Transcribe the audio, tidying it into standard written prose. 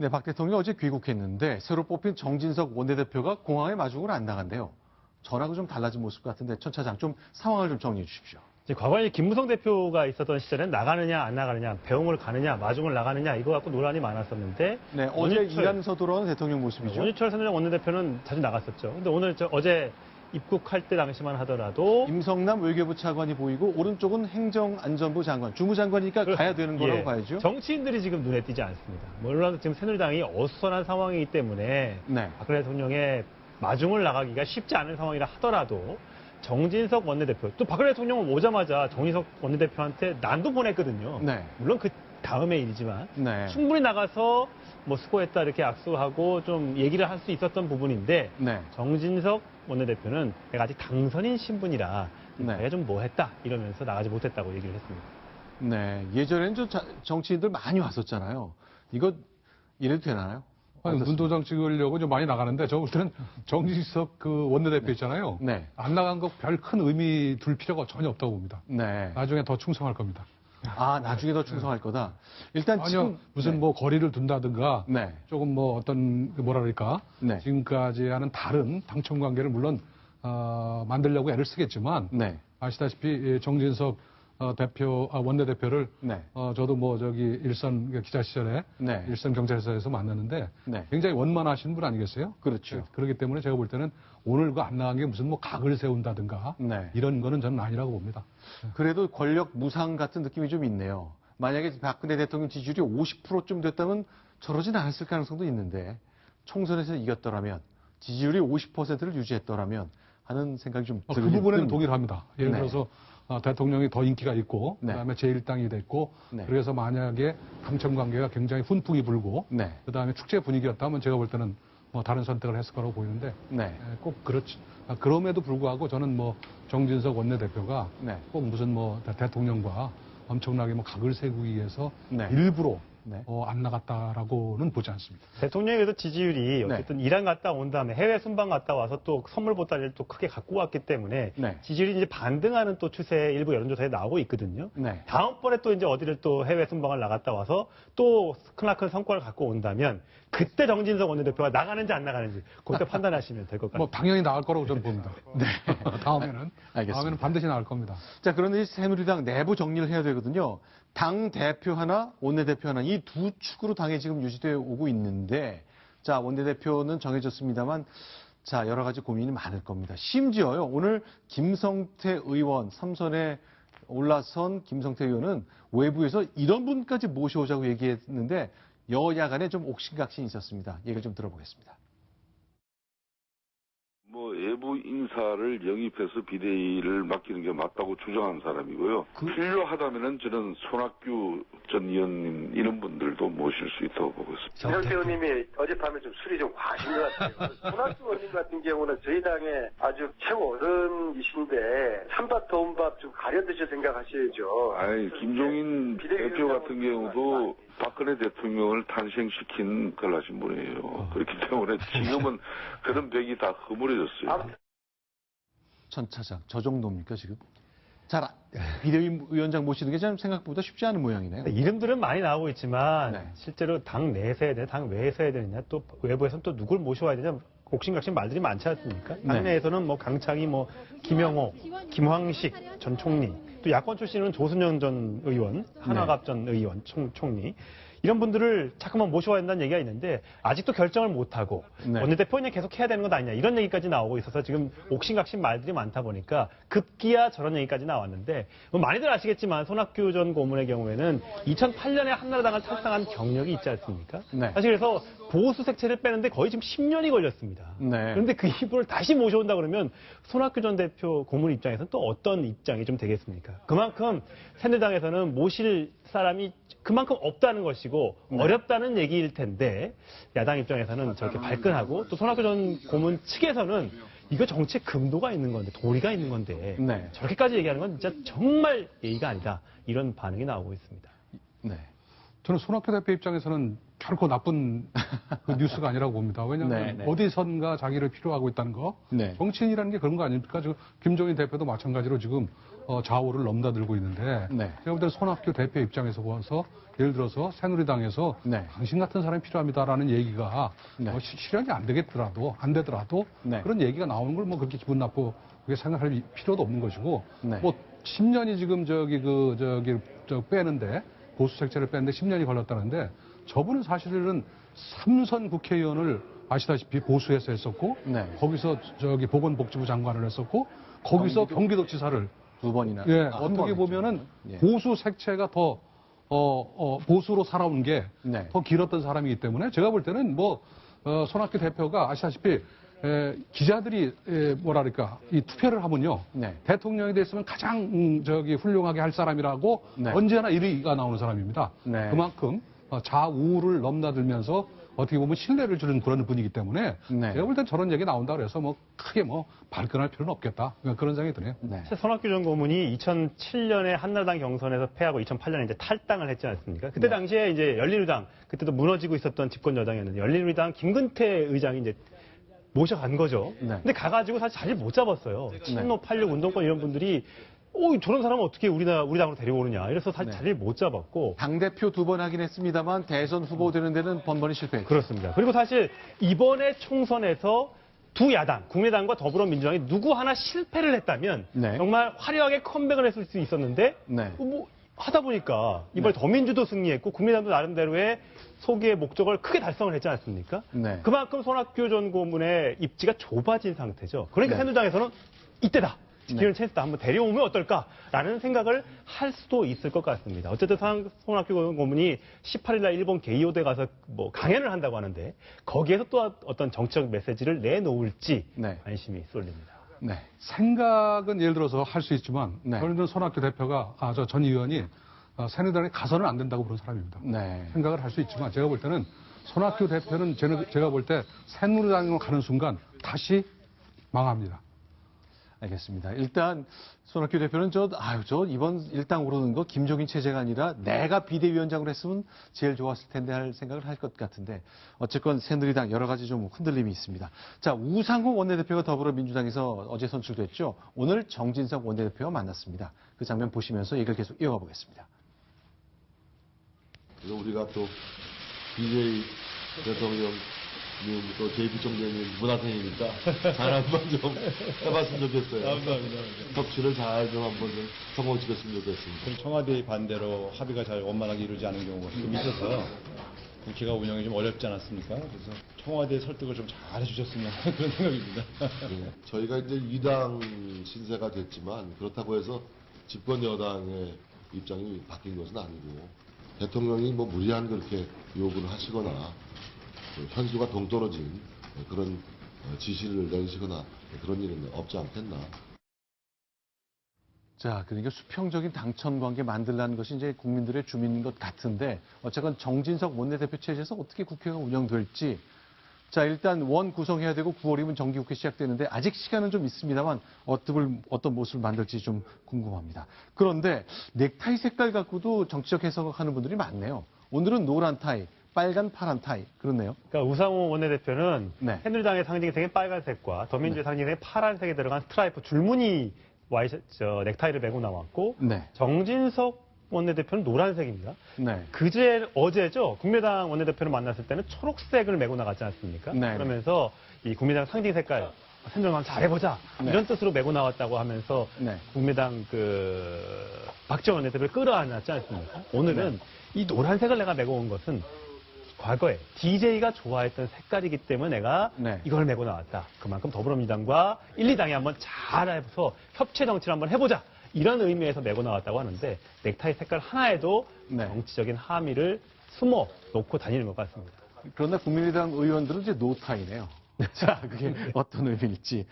네, 박 대통령이 어제 귀국했는데 새로 뽑힌 정진석 원내대표가 공항에 마중을 안 나간대요. 전하고 좀 달라진 모습 같은데 천 차장 좀 상황을 좀 정리해 주십시오. 과거에 김무성 대표가 있었던 시절엔 나가느냐 안 나가느냐, 배웅을 가느냐, 마중을 나가느냐 이거 갖고 논란이 많았었는데 네, 어제 이란서 돌아온 대통령 모습이죠. 원유철 선대장 원내대표는 자주 나갔었죠. 근데 오늘 어제 입국할 때 당시만 하더라도 임성남 외교부 차관이 보이고 오른쪽은 행정안전부 장관, 주무장관이니까 가야 되는 거라고 봐야죠. 정치인들이 지금 눈에 띄지 않습니다. 물론 지금 새누리당이 어수선한 상황이기 때문에 네. 박근혜 대통령의 마중을 나가기가 쉽지 않은 상황이라 하더라도 정진석 원내대표, 또 박근혜 대통령은 오자마자 정진석 원내대표한테 난도 보냈거든요. 네. 물론 그 다음의 일이지만 네. 충분히 나가서 뭐 수고했다 이렇게 악수하고 좀 얘기를 할 수 있었던 부분인데 네. 정진석 원내대표는 내가 아직 당선인 신분이라 네. 내가 좀 뭐 했다 이러면서 나가지 못했다고 얘기를 했습니다. 네, 예전에는 좀 정치인들 많이 왔었잖아요. 이거 이래도 되나요? 아니, 눈도장 찍으려고 좀 많이 나가는데, 저 볼 때는 정진석 그 원내대표 있잖아요. 네. 안 나간 거 별 큰 의미 둘 필요가 전혀 없다고 봅니다. 네. 나중에 더 충성할 겁니다. 아, 나중에 더 충성할 거다. 일단 아니요, 지금 무슨 네. 뭐 거리를 둔다든가, 네. 조금 뭐 어떤, 뭐라 그럴까, 네. 지금까지와는 다른 당청 관계를 물론, 만들려고 애를 쓰겠지만, 네. 아시다시피 정진석 원내대표를 네. 저도 뭐 저기 일선 기자 시절에 네. 일선 경찰서에서 만났는데 네. 굉장히 원만하신 분 아니겠어요? 그렇죠. 그렇기 때문에 제가 볼 때는 오늘 그 안 나간 게 무슨 뭐 각을 세운다든가 네. 이런 거는 저는 아니라고 봅니다. 그래도 권력 무상 같은 느낌이 좀 있네요. 만약에 박근혜 대통령 지지율이 50%쯤 됐다면 저러진 않았을 가능성도 있는데 총선에서 이겼더라면 지지율이 50%를 유지했더라면 하는 생각이 좀 그 들긴 부분에는 듭니다. 동일합니다. 예를 네. 들어서 대통령이 더 인기가 있고 네. 그다음에 제1당이 됐고 네. 그래서 만약에 당청 관계가 굉장히 훈풍이 불고 네. 그다음에 축제 분위기였다면 제가 볼 때는 뭐 다른 선택을 했을 거라고 보이는데 네. 꼭 그렇지. 그럼에도 불구하고 저는 뭐 정진석 원내대표가 네. 꼭 무슨 뭐 대통령과 엄청나게 뭐 각을 세우기 위해서 네. 일부러 네. 안 나갔다라고는 보지 않습니다. 대통령에 그래서 지지율이 네. 어쨌든 이란 갔다 온 다음에 해외 순방 갔다 와서 또 선물 보따리를 또 크게 갖고 왔기 때문에 네. 지지율이 이제 반등하는 또 추세 일부 여론조사에 나오고 있거든요. 네. 다음번에 또 이제 어디를 또 해외 순방을 나갔다 와서 또 크나큰 성과를 갖고 온다면 그때 정진석 원내대표가 나가는지 안 나가는지 그때 판단하시면 될 것 같습니다. 뭐 당연히 나갈 거라고 저는 봅니다. 네. 다음에는 알겠습니다. 다음에는 반드시 나갈 겁니다. 자, 그런데 새누리당 내부 정리를 해야 되거든요. 당 대표 하나, 원내대표 하나, 이 두 축으로 당이 지금 유지되어 오고 있는데, 자, 원내대표는 정해졌습니다만, 자, 여러 가지 고민이 많을 겁니다. 심지어요, 오늘 김성태 의원, 3선에 올라선 김성태 의원은 외부에서 이런 분까지 모셔오자고 얘기했는데, 여야 간에 좀 옥신각신이 있었습니다. 얘기를 좀 들어보겠습니다. 뭐 외부 인사를 영입해서 비대위를 맡기는 게 맞다고 주장하는 사람이고요. 필요하다면은 저는 손학규 전 의원님 이런 분들도 모실 수 있다고 보고 있습니다. 김성태 의원님이 어젯밤에 좀 술이 좀 과하신 것 같아요. 손학규 의원님 같은 경우는 저희 당의 아주 최고 어른이신데 찬밥 더운 밥 좀 가려 드셔 생각하셔야죠. 아니 김종인 대표 같은 경우도 박근혜 대통령을 탄생시킨 걸 하신 분이에요. 그렇기 때문에 지금은 그런 벽이 다 허물어졌어요. 천 차장, 저 정도입니까, 지금? 잘, 비대위원장 모시는 게 참 생각보다 쉽지 않은 모양이네요. 이름들은 많이 나오고 있지만 네. 실제로 당 내에서 해야 되냐, 당 외에서 해야 되느냐, 또 외부에서는 또 누굴 모셔와야 되냐, 옥신각신 말들이 많지 않습니까? 네. 당 내에서는 뭐 강창희, 뭐 김영호, 김황식 전 총리, 또 야권 출신은 조순영 전 의원, 한화갑 전 의원, 총리. 이런 분들을 자꾸만 모셔야 된다는 얘기가 있는데 아직도 결정을 못하고 네. 원내대표는 계속 해야 되는 것 아니냐 이런 얘기까지 나오고 있어서 지금 옥신각신 말들이 많다 보니까 급기야 저런 얘기까지 나왔는데 뭐 많이들 아시겠지만 손학규 전 고문의 경우에는 2008년에 한나라당을 탈당한 경력이 있지 않습니까? 네. 사실 그래서 보수 색채를 빼는데 거의 지금 10년이 걸렸습니다. 네. 그런데 그 이분을 다시 모셔온다 그러면 손학규 전 대표 고문 입장에서는 또 어떤 입장이 좀 되겠습니까? 그만큼 새누리당에서는 모실 사람이 그만큼 없다는 것이고 어렵다는 얘기일 텐데 야당 입장에서는 저렇게 발끈하고 또 손학규 전 고문 측에서는 이거 정치에 금도가 있는 건데 도리가 있는 건데 네. 저렇게까지 얘기하는 건 진짜 정말 예의가 아니다 이런 반응이 나오고 있습니다. 네. 저는 손학규 대표 입장에서는 결코 나쁜 그 뉴스가 아니라고 봅니다. 왜냐하면 네, 네. 어디선가 자기를 필요하고 있다는 거. 네. 정치인이라는 게 그런 거 아닙니까? 지금 김종인 대표도 마찬가지로 지금 좌우를 넘나들고 있는데 네. 제가 볼 때는 손학규 대표 입장에서 보아서 예를 들어서 새누리당에서 네. 당신 같은 사람이 필요합니다라는 얘기가 네. 실현이 안 되더라도 네. 그런 얘기가 나오는 걸 뭐 그렇게 기분 나쁘게 생각할 필요도 없는 것이고 네. 뭐 10년이 지금 빼는데 보수 색채를 빼는데 10년이 걸렸다는데 저분은 사실은 3선 국회의원을 아시다시피 보수에서 했었고 네. 거기서 보건복지부 장관을 했었고 거기서 경기도지사를 2번이나. 예, 한 어떻게 번 보면은 했죠. 예. 보수 색채가 더 보수로 살아온 게 더 네. 길었던 사람이기 때문에 제가 볼 때는 손학규 대표가 아시다시피 기자들이 뭐랄까 이 투표를 하면요 네. 대통령이 됐으면 가장 훌륭하게 할 사람이라고 네. 언제나 1위가 나오는 사람입니다. 네. 그만큼 좌우를 넘나들면서 어떻게 보면 신뢰를 주는 그런 분이기 때문에 네. 제가 볼 땐 저런 얘기 나온다 그래서 크게 발끈할 필요는 없겠다 그런 생각이 드네요. 네. 사실 손학규 전 고문이 2007년에 한나라당 경선에서 패하고 2008년에 이제 탈당을 했지 않습니까? 그때 당시에 이제 열린우리당, 그때도 무너지고 있었던 집권 여당이었는데 열린우리당 김근태 의장이 이제 모셔간 거죠. 네. 근데 가가지고 사실 자리를 못 잡았어요. 친노 86 운동권 이런 분들이 저런 사람은 어떻게 우리 당으로 데려오느냐. 이래서 사실 네. 자리를 못 잡았고. 당대표 2번 하긴 했습니다만 대선 후보 되는 데는 번번이 실패했죠. 그렇습니다. 그리고 사실 이번에 총선에서 두 야당, 국민의당과 더불어민주당이 누구 하나 실패를 했다면 네. 정말 화려하게 컴백을 했을 수 있었는데 네. 하다 보니까 이번에 더민주도 승리했고 국민의당도 나름대로의 소기의 목적을 크게 달성을 했지 않습니까? 네. 그만큼 손학규 전 고문의 입지가 좁아진 상태죠. 그러니까 네. 새누리당에서는 이때다. 지키는 네. 찬스다. 한번 데려오면 어떨까라는 생각을 할 수도 있을 것 같습니다. 어쨌든 손학규 고문이 18일 날 일본 게이오대 가서 강연을 한다고 하는데 거기에서 또 어떤 정치적 메시지를 내놓을지 네. 관심이 쏠립니다. 네. 생각은 예를 들어서 할 수 있지만 네. 저는 손학규 대표가 전 의원이 새누리당에 가서는 안 된다고 그런 사람입니다. 네. 생각을 할 수 있지만 제가 볼 때는 손학규 대표는 제가 볼 때 새누리당으로 가는 순간 다시 망합니다. 알겠습니다. 일단 손학규 대표는 저 이번 일당 오르는 거 김종인 체제가 아니라 내가 비대위원장으로 했으면 제일 좋았을 텐데 할 생각을 할 것 같은데 어쨌건 새누리당 여러 가지 좀 흔들림이 있습니다. 자, 우상호 원내대표가 더불어민주당에서 어제 선출됐죠. 오늘 정진석 원내대표와 만났습니다. 그 장면 보시면서 얘기를 계속 이어가 보겠습니다. 그래서 우리가 또 BJ 대통령 또 JB 총재님 문화생이니까 잘 한번 좀 해봤으면 좋겠어요. 감사합니다. 협치를 잘 좀 한번 좀 성공시켰으면 좋겠습니다. 청와대 반대로 합의가 잘 원만하게 이루어지지 않은 경우가 좀 있어서 국회가 운영이 좀 어렵지 않았습니까? 그래서 청와대 설득을 좀 잘 해주셨으면 하는 그런 생각입니다. 네, 저희가 이제 2당 신세가 됐지만 그렇다고 해서 집권 여당의 입장이 바뀐 것은 아니고 대통령이 무리한 그렇게 요구를 하시거나 현수가 동떨어진 그런 지시를 내리시거나 그런 일은 없지 않겠나. 자, 그러니까 수평적인 당천 관계 만들라는 것이 이제 국민들의 주민인 것 같은데 어쨌건 정진석 원내대표 체제에서 어떻게 국회가 운영될지 자, 일단 원 구성해야 되고 9월이면 정기국회 시작되는데 아직 시간은 좀 있습니다만 어떤 모습을 만들지 좀 궁금합니다. 그런데 넥타이 색깔 갖고도 정치적 해석하는 분들이 많네요. 오늘은 노란 타이, 빨간, 파란 타이 그렇네요. 그러니까 우상호 원내대표는 네. 새누리당의 상징색인 빨간색과 더민주의 상징색인 파란색에 들어간 스트라이프 줄무늬 넥타이를 메고 나왔고 네. 정진석 원내대표는 노란색입니다. 네. 어제죠. 국민의당 원내대표를 만났을 때는 초록색을 메고 나갔지 않습니까? 네. 그러면서 이 국민의당 상징 색깔 새누리당 잘해보자 네. 이런 뜻으로 메고 나왔다고 하면서 네. 국민의당 박지원 원내대표를 끌어안았지 않습니까? 오늘은 이 노란색을 내가 메고 온 것은 과거에 DJ가 좋아했던 색깔이기 때문에 내가 네. 이걸 메고 나왔다. 그만큼 더불어민주당과 1, 2당이 한번 잘 해서 협치 정치를 한번 해보자. 이런 의미에서 메고 나왔다고 하는데 넥타이 색깔 하나에도 네. 정치적인 함의를 숨어 놓고 다니는 것 같습니다. 그러나 국민의당 의원들은 이제 노타이네요. 자, 그게 어떤 의미일지.